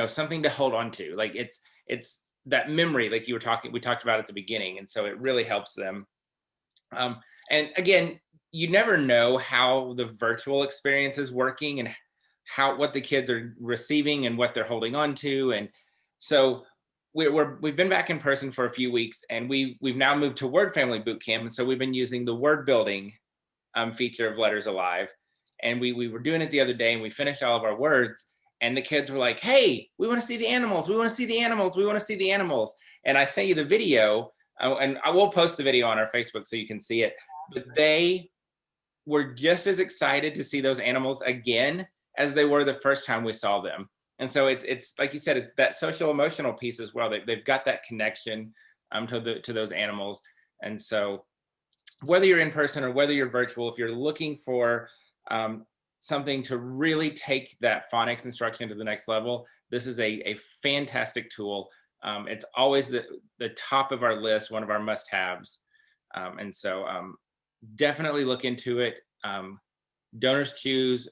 something to hold on to. Like it's that memory, like we talked about at the beginning. And so it really helps them. And again, you never know how the virtual experience is working and what the kids are receiving and what they're holding on to. And so we've been back in person for a few weeks, and we've now moved to Word Family Bootcamp. And so we've been using the word building feature of Letters Alive. And we were doing it the other day, and we finished all of our words, and the kids were like, hey, we want to see the animals. We want to see the animals. We want to see the animals. And I sent you the video, and I will post the video on our Facebook so you can see it. But they were just as excited to see those animals again as they were the first time we saw them. And so it's like you said, it's that social emotional piece as well. They've got that connection to those animals. And so whether you're in person or whether you're virtual, if you're looking for something to really take that phonics instruction to the next level, this is a fantastic tool. It's always the top of our list, one of our must-haves. And so definitely look into it. Donors choose,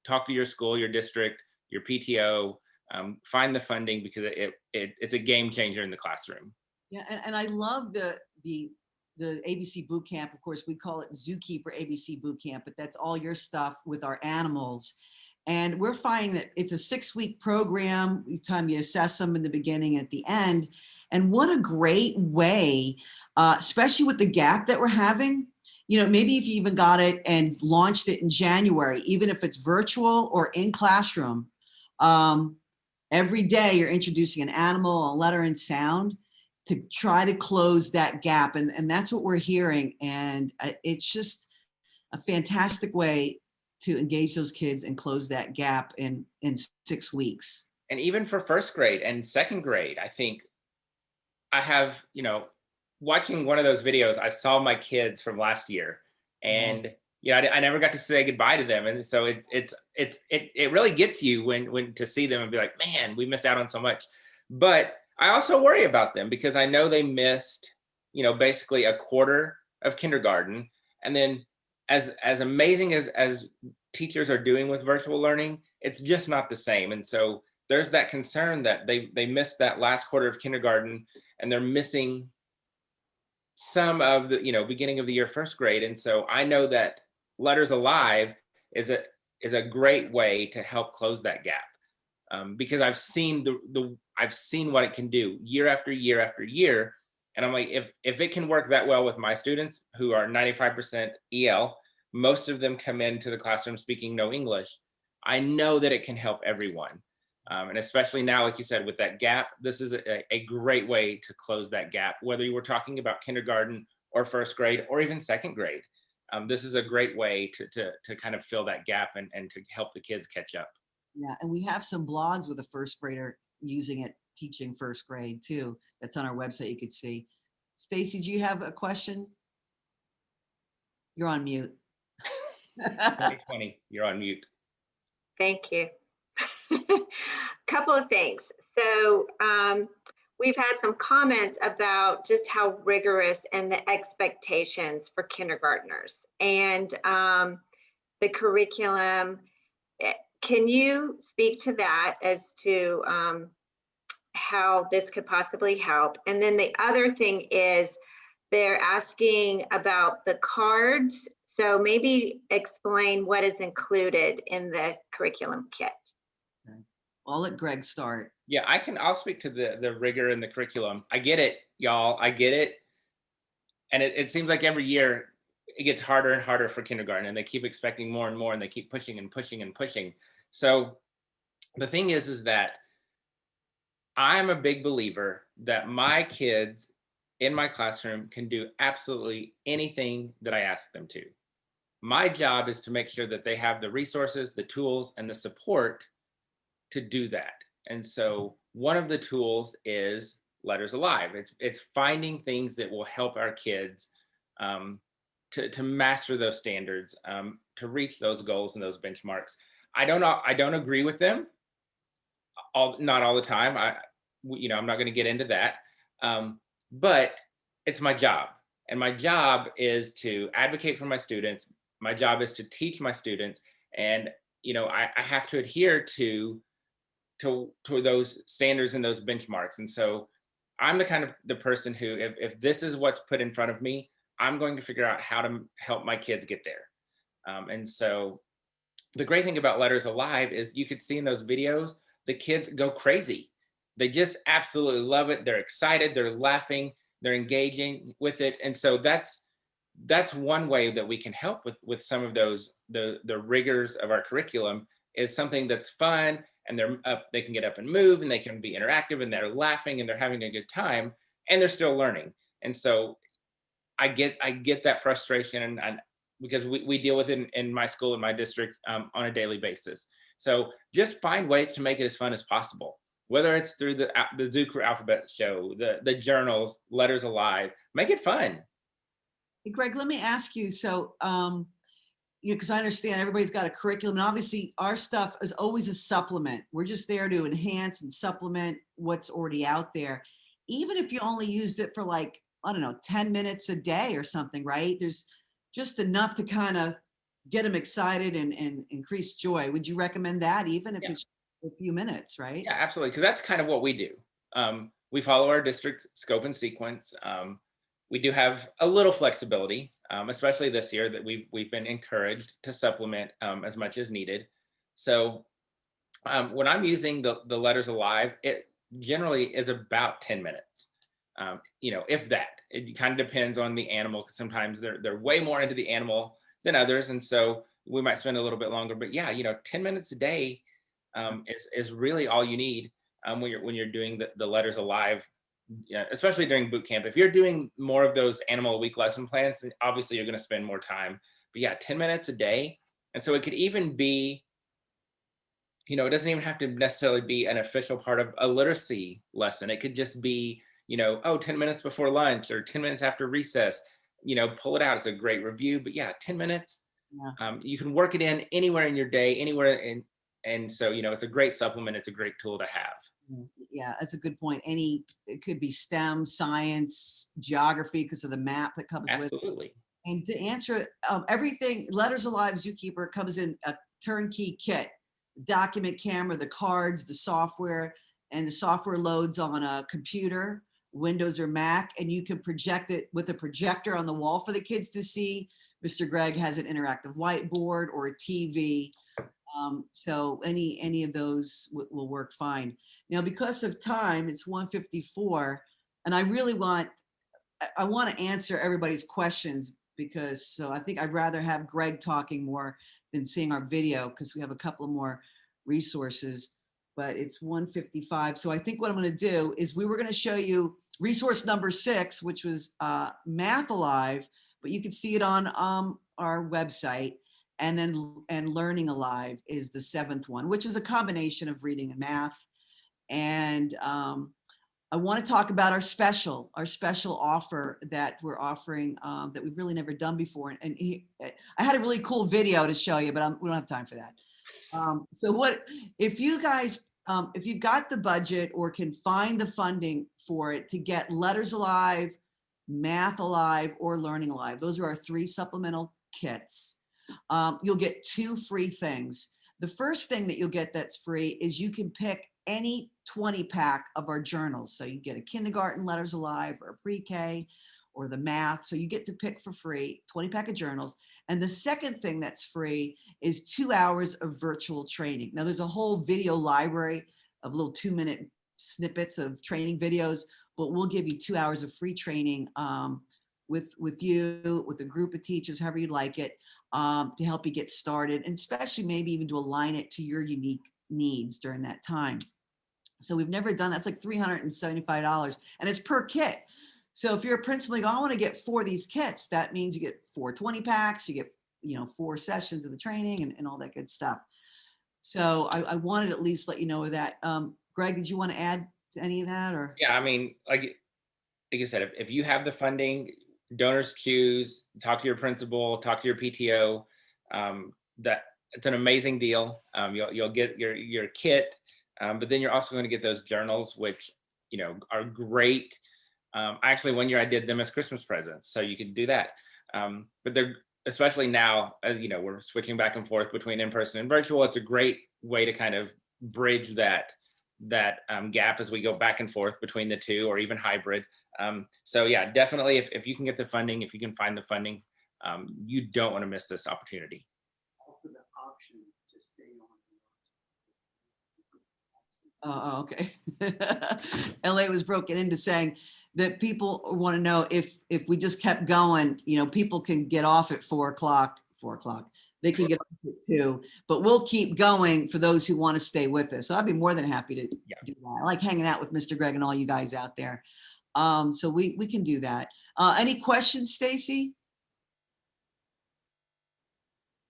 talk to your school, your district, your PTO, find the funding, because it's a game changer in the classroom. Yeah, and I love the ABC Bootcamp. Of course, we call it Zookeeper ABC Bootcamp, but that's all your stuff with our animals. And we're finding that it's a 6-week program. Each time you assess them in the beginning and at the end. And what a great way, especially with the gap that we're having. Maybe if you even got it and launched it in January, even if it's virtual or in classroom, every day you're introducing an animal, a letter, and sound to try to close that gap. And that's what we're hearing. And it's just a fantastic way to engage those kids and close that gap in 6 weeks. And even for first grade and second grade, I think I have, watching one of those videos, I saw my kids from last year, and I never got to say goodbye to them. And so it really gets you when to see them and be like, man, we missed out on so much. But I also worry about them because I know they missed, basically a quarter of kindergarten. And then as amazing as teachers are doing with virtual learning, it's just not the same. And so there's that concern that they missed that last quarter of kindergarten, and they're missing some of the, beginning of the year first grade. And so I know that Letters Alive is a great way to help close that gap, because I've seen I've seen what it can do year after year after year. And I'm like, if it can work that well with my students who are 95% EL, most of them come into the classroom speaking no English, I know that it can help everyone. And especially now, like you said, with that gap, this is a great way to close that gap, whether you were talking about kindergarten or first grade or even second grade. This is a great way to kind of fill that gap and to help the kids catch up. Yeah, and we have some blogs with a first grader using it, teaching first grade too. That's on our website, you could see. Stacy, do you have a question? You're on mute. 2020, you're on mute. Thank you. Couple of things. So we've had some comments about just how rigorous and the expectations for kindergartners and the curriculum. Can you speak to that as to how this could possibly help? And then the other thing is they're asking about the cards. So maybe explain what is included in the curriculum kit. Okay. Well, I'll let Greg start. Yeah, I'll speak to the rigor in the curriculum. I get it, y'all. I get it. And it seems like every year it gets harder and harder for kindergarten, and they keep expecting more and more, and they keep pushing and pushing and pushing. So the thing is that I'm a big believer that my kids in my classroom can do absolutely anything that I ask them to. My job is to make sure that they have the resources, the tools, and the support to do that. And so one of the tools is Letters Alive. It's finding things that will help our kids to master those standards, to reach those goals and those benchmarks. I don't agree with them, not all the time. I'm not going to get into that, but it's my job, and my job is to advocate for my students. My job is to teach my students, and I have to adhere to those standards and those benchmarks. And so I'm the person who, if this is what's put in front of me, I'm going to figure out how to help my kids get there. And so the great thing about Letters Alive is you could see in those videos, the kids go crazy. They just absolutely love it. They're excited, they're laughing, they're engaging with it. And so that's one way that we can help with some of those, the rigors of our curriculum, is something that's fun, and they can get up and move, and they can be interactive, and they're laughing, and they're having a good time, and they're still learning. And so I get that frustration, and because we deal with it in my school, in my district, on a daily basis. So just find ways to make it as fun as possible, whether it's through the Zookeeper Alphabet Show, the journals, Letters Alive. Make it fun. Hey, Greg, let me ask you, so because I understand everybody's got a curriculum, and obviously our stuff is always a supplement. We're just there to enhance and supplement what's already out there. Even if you only used it for 10 minutes a day or something, right? There's just enough to kind of get them excited and increase joy. Would you recommend that, even if it's a few minutes, right? Yeah, absolutely. Because that's kind of what we do. We follow our district scope and sequence. We do have a little flexibility, especially this year, that we've been encouraged to supplement as much as needed. So when I'm using the Letters Alive, it generally is about 10 minutes. If that. It kind of depends on the animal, because sometimes they're way more into the animal than others, and so we might spend a little bit longer. But yeah, 10 minutes a day is really all you need when you're doing the Letters Alive, especially during boot camp. If you're doing more of those animal week lesson plans, then obviously you're going to spend more time. But yeah, 10 minutes a day. And so it could even be, it doesn't even have to necessarily be an official part of a literacy lesson. It could just be, 10 minutes before lunch or 10 minutes after recess, pull it out. It's a great review. But yeah, 10 minutes, you can work it in anywhere in your day, anywhere in. And so, it's a great supplement. It's a great tool to have. Yeah, that's a good point. It could be STEM, science, geography, because of the map that comes with it. Absolutely. And to answer everything, Letters Alive Zookeeper comes in a turnkey kit, document camera, the cards, the software, and the software loads on a computer, Windows or Mac, and you can project it with a projector on the wall for the kids to see. Mr. Greg has an interactive whiteboard or a TV. So any of those will work fine. Now, because of time, it's 1:54, and I really want to answer everybody's questions, because I think I'd rather have Greg talking more than seeing our video, because we have a couple more resources, but it's 1:55. So I think what I'm going to do is we were going to show you resource number 6, which was Math Alive, but you can see it on our website. And Learning Alive is the 7th one, which is a combination of reading and math. And I want to talk about our special offer that we're offering that we've really never done before. And I had a really cool video to show you, but we don't have time for that. So if you guys, if you've got the budget or can find the funding for it to get Letters Alive, Math Alive, or Learning Alive, those are our 3 supplemental kits. You'll get 2 free things. The first thing that you'll get that's free is you can pick any 20-pack of our journals. So you get a kindergarten Letters Alive or a pre-K or the math. So you get to pick for free 20-pack of journals. And the second thing that's free is 2 hours of virtual training. Now there's a whole video library of little 2-minute snippets of training videos, but we'll give you 2 hours of free training with you, with a group of teachers, however you'd like it. To help you get started, and especially maybe even to align it to your unique needs during that time. So we've never done that. It's like $375, and it's per kit. So if you're a principal, you go, I want to get 4 of these kits. That means you get 4 20-packs, you get 4 sessions of the training and all that good stuff. So I wanted to at least let you know that. Greg, did you want to add to any of that? Or yeah, I mean, like I said, if you have the funding, donors choose, talk to your principal, talk to your PTO. That it's an amazing deal. You'll get your kit, but then you're also going to get those journals, which are great. Actually, one year I did them as Christmas presents, so you could do that. But they're, especially now, we're switching back and forth between in-person and virtual. It's a great way to kind of bridge that gap as we go back and forth between the two, or even hybrid. So yeah, definitely if you can get the funding, if you can find the funding, you don't want to miss this opportunity. The option to stay on. Okay. LA was broken into saying that people want to know if we just kept going, people can get off at 4 o'clock. They can get off at 2, but we'll keep going for those who want to stay with us. So I'd be more than happy to do that. I like hanging out with Mr. Greg and all you guys out there. So we can do that. Any questions, Stacy?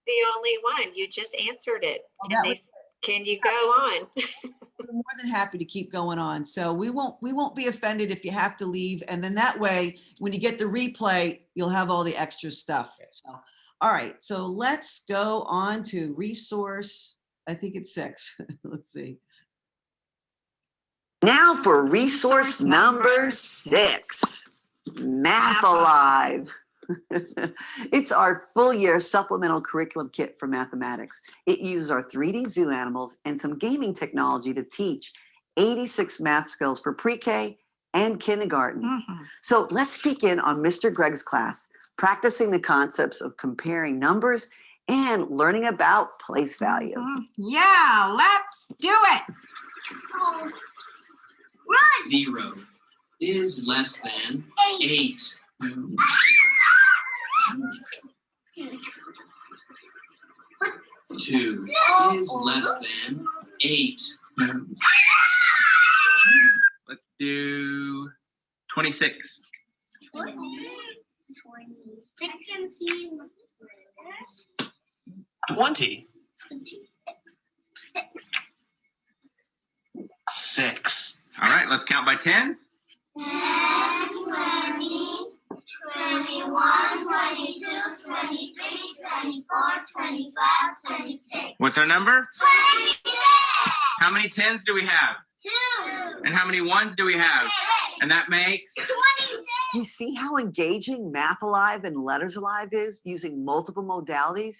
The only one, you just answered it. Oh, can you go on? We're more than happy to keep going on. So we won't be offended if you have to leave. And then that way, when you get the replay, you'll have all the extra stuff. So, all right. So let's go on to resource. I think it's 6. Let's see. Now for resource number 6, Math Alive. It's our full year supplemental curriculum kit for mathematics. It uses our 3D zoo animals and some gaming technology to teach 86 math skills for pre-K and kindergarten. So let's begin on Mr. Greg's class, practicing the concepts of comparing numbers and learning about place value. Yeah, let's do it. Run! 0 is less than 8. 2 is less than 8. Let's do 26. 20. 6. All right, let's count by 10. 10, 20, 21, 22, 23, 24, 25, 26. What's our number? 26. How many 10s do we have? 2. And how many 1s do we have? And that makes 26. You see how engaging Math Alive and Letters Alive is using multiple modalities?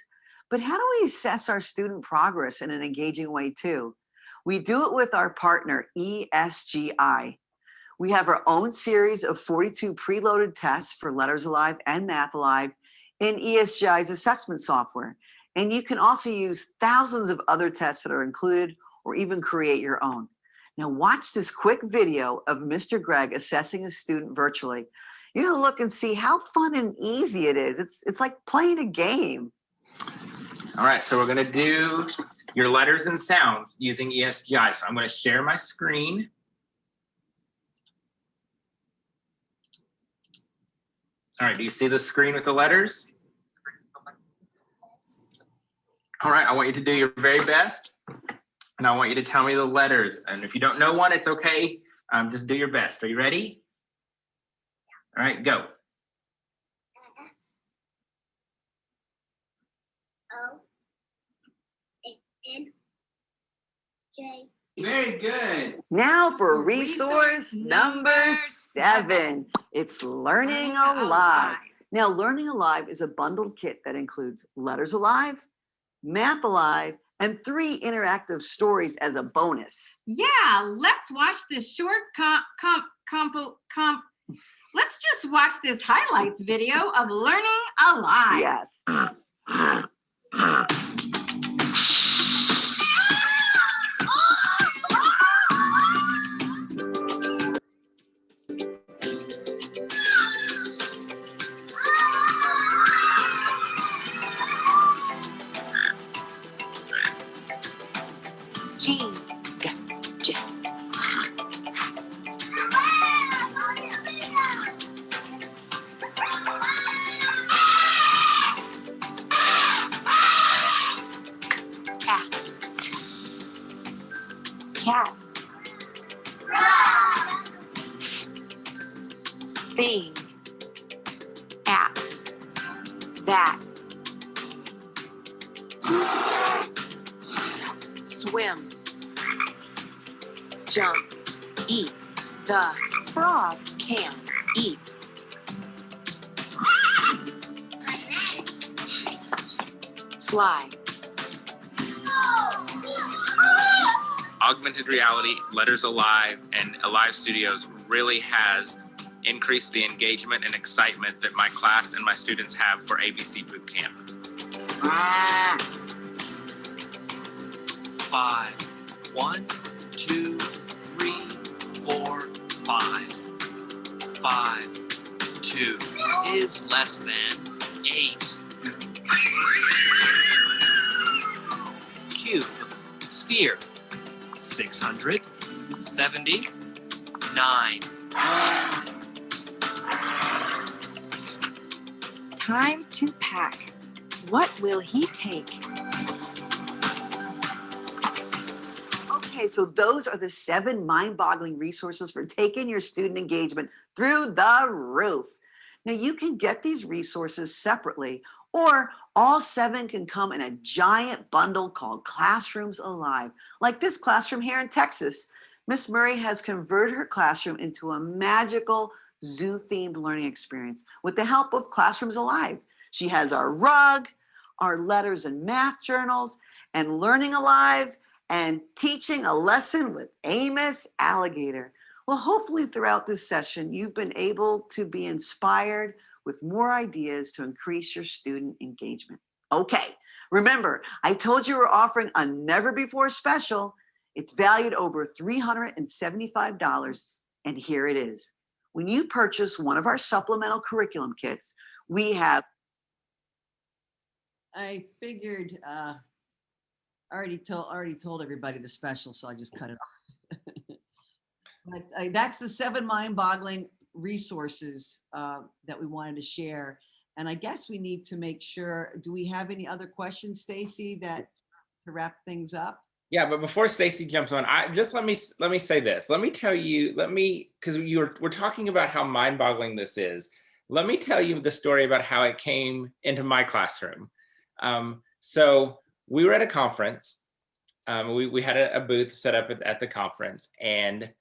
But how do we assess our student progress in an engaging way too? We do it with our partner, ESGI. We have our own series of 42 preloaded tests for Letters Alive and Math Alive in ESGI's assessment software. And you can also use thousands of other tests that are included or even create your own. Now watch this quick video of Mr. Greg assessing a student virtually. You're gonna look and see how fun and easy it is. It's like playing a game. All right, so we're gonna do your letters and sounds using ESGI. So I'm gonna share my screen. All right, do you see the screen with the letters? All right, I want you to do your very best, and I want you to tell me the letters. And if you don't know one, it's okay. Just do your best. Are you ready? All right, go. S O N J. Very good. Now for resource number 7. It's Learning Alive. Now, Learning Alive is a bundled kit that includes Letters Alive, Math Alive, and 3 interactive stories as a bonus. Yeah, let's watch this short let's just watch this highlights video of Learning Alive. Yes. G, G, G. Cat. Thing. At. That. Swim. Jump. Eat. The frog can eat. Fly. Augmented Reality, Letters Alive, and Alive Studios really has increased the engagement and excitement that my class and my students have for ABC Bootcamp. 5. 1, 2, 3, 4, 5. 5, 2 is less than 8. Cube, sphere, 679. Time to pack. What will he take? Okay, so those are the 7 mind-boggling resources for taking your student engagement through the roof. Now you can get these resources separately, or all 7 can come in a giant bundle called Classrooms Alive. Like this classroom here in Texas, Miss Murray has converted her classroom into a magical zoo-themed learning experience with the help of Classrooms Alive. She has our rug, our letters and math journals, and Learning Alive, and Teaching a Lesson with Amos Alligator. Well, hopefully throughout this session, you've been able to be inspired with more ideas to increase your student engagement. Okay, remember, I told you we're offering a never before special. It's valued over $375, and here it is. When you purchase one of our supplemental curriculum kits, we have. I figured, already told everybody the special, so I just cut it off. But that's the 7 mind-boggling resources that we wanted to share. And I guess we need to make sure, do we have any other questions, Stacy, that to wrap things up? Yeah, but before Stacy jumps on, let me say this. Let me tell you, because we're talking about how mind-boggling this is. Let me tell you the story about how it came into my classroom. So we were at a conference. We had a booth set up at the conference, and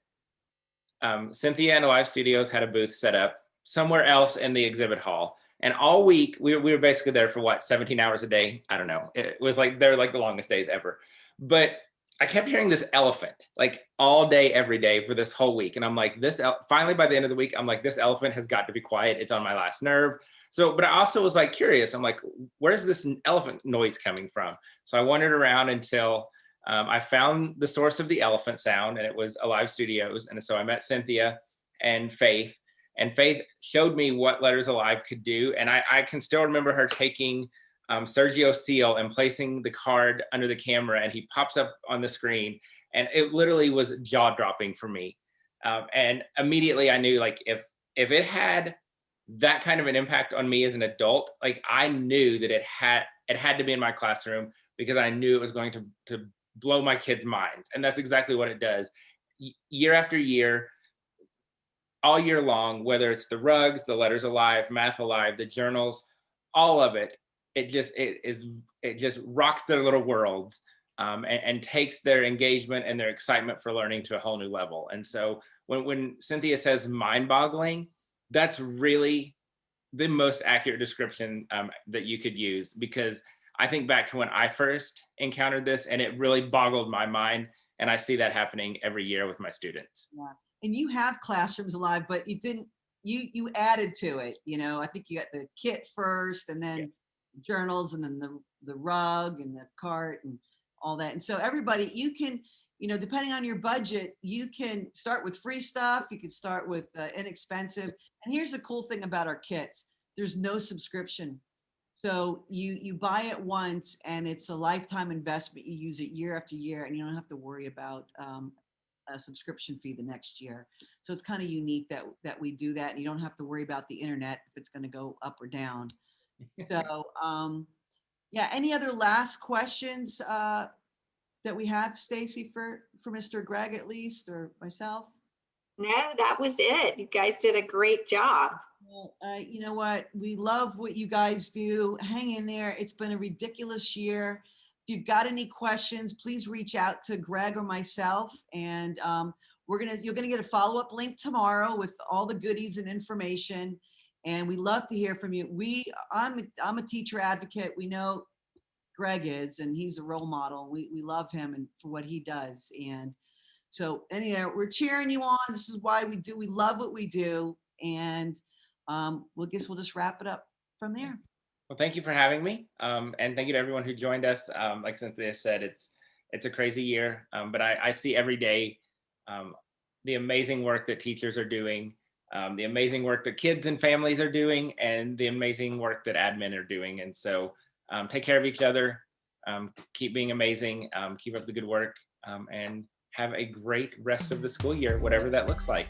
Cynthia and Alive Studios had a booth set up somewhere else in the exhibit hall. And all week, we were basically there for 17 hours a day? I don't know. It was like, they're like the longest days ever. But I kept hearing this elephant like all day, every day for this whole week. And I'm like, finally, by the end of the week, I'm like, this elephant has got to be quiet. It's on my last nerve. So, but I also was like curious. I'm like, where's this elephant noise coming from? So I wandered around until I found the source of the elephant sound, and it was Alive Studios. And so I met Cynthia and Faith showed me what Letters Alive could do. And I can still remember her taking Sergio's seal and placing the card under the camera, and he pops up on the screen, and it literally was jaw-dropping for me. And immediately I knew, like, if it had that kind of an impact on me as an adult, like, I knew that it had to be in my classroom, because I knew it was going to blow my kids' minds. And that's exactly what it does. Year after year, all year long, whether it's the rugs, the Letters Alive, Math Alive, the journals, all of it, it just rocks their little worlds, and takes their engagement and their excitement for learning to a whole new level. And so when Cynthia says mind-boggling, that's really the most accurate description that you could use, because I think back to when I first encountered this, and it really boggled my mind. And I see that happening every year with my students. Yeah. And you have Classrooms Alive, but you added to it. I think you got the kit first, and then journals, and then the rug and the cart and all that. And so everybody, you can, depending on your budget, you can start with free stuff. You can start with inexpensive. And here's the cool thing about our kits. There's no subscription. So you buy it once, and it's a lifetime investment. You use it year after year, and you don't have to worry about a subscription fee the next year. So it's kind of unique that we do that, and you don't have to worry about the internet if it's going to go up or down. So yeah, any other last questions that we have, Stacy, for Mr. Greg at least, or myself? No, that was it. You guys did a great job. Well, you know what? We love what you guys do. Hang in there. It's been a ridiculous year. If you've got any questions, please reach out to Greg or myself, and you're gonna get a follow-up link tomorrow with all the goodies and information. And we love to hear from you. I'm a teacher advocate. We know Greg is, and he's a role model. We love him and for what he does. And so anyway, we're cheering you on. This is why we do. We love what we do. And we'll just wrap it up from there. Well, thank you for having me. And thank you to everyone who joined us. Like Cynthia said, it's a crazy year, but I see every day the amazing work that teachers are doing, the amazing work that kids and families are doing, and the amazing work that admin are doing. And so take care of each other, keep being amazing, keep up the good work, and have a great rest of the school year, whatever that looks like.